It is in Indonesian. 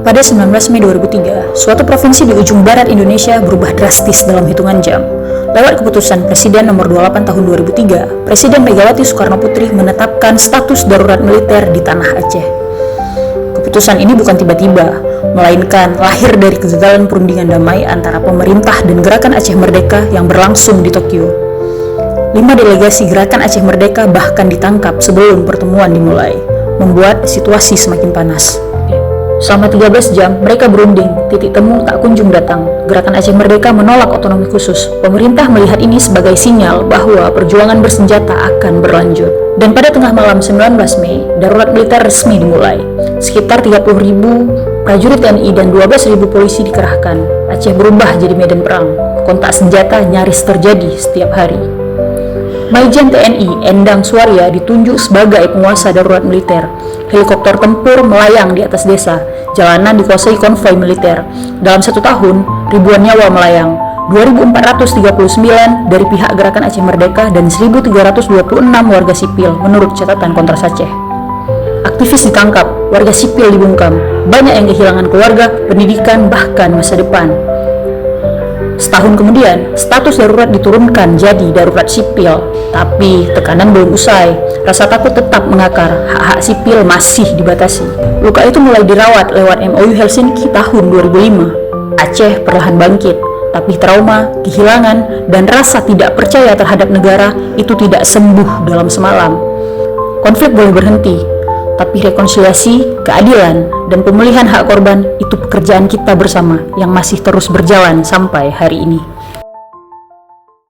Pada 19 Mei 2003, suatu provinsi di ujung barat Indonesia berubah drastis dalam hitungan jam. Lewat keputusan Presiden nomor 28 tahun 2003, Presiden Megawati Soekarno Putri menetapkan status darurat militer di tanah Aceh. Keputusan ini bukan tiba-tiba, melainkan lahir dari kegagalan perundingan damai antara pemerintah dan Gerakan Aceh Merdeka yang berlangsung di Tokyo. 5 delegasi Gerakan Aceh Merdeka bahkan ditangkap sebelum pertemuan dimulai, membuat situasi semakin panas. Selama 13 jam, mereka berunding, titik temu tak kunjung datang. Gerakan Aceh Merdeka menolak otonomi khusus. Pemerintah melihat ini sebagai sinyal bahwa perjuangan bersenjata akan berlanjut. Dan pada tengah malam 19 Mei, darurat militer resmi dimulai. Sekitar 30.000 prajurit TNI dan 12.000 polisi dikerahkan. Aceh berubah jadi medan perang. Kontak senjata nyaris terjadi setiap hari. Maijen TNI Endang Suarya ditunjuk sebagai penguasa darurat militer. Helikopter tempur melayang di atas desa. Jalanan dikuasai konvoi militer. Dalam 1 tahun, ribuan nyawa melayang. 2.439 dari pihak Gerakan Aceh Merdeka dan 1.326 warga sipil menurut catatan Kontras Aceh. Aktivis ditangkap, warga sipil dibungkam. Banyak yang kehilangan keluarga, pendidikan, bahkan masa depan. Setahun kemudian, status darurat diturunkan jadi darurat sipil. Tapi tekanan belum usai. Rasa takut tetap mengakar, hak-hak sipil masih dibatasi. Luka itu mulai dirawat lewat MOU Helsinki tahun 2005. Aceh perlahan bangkit, tapi trauma, kehilangan, dan rasa tidak percaya terhadap negara itu tidak sembuh dalam semalam. Konflik boleh berhenti, tapi rekonsiliasi, keadilan, dan pemulihan hak korban itu pekerjaan kita bersama yang masih terus berjalan sampai hari ini.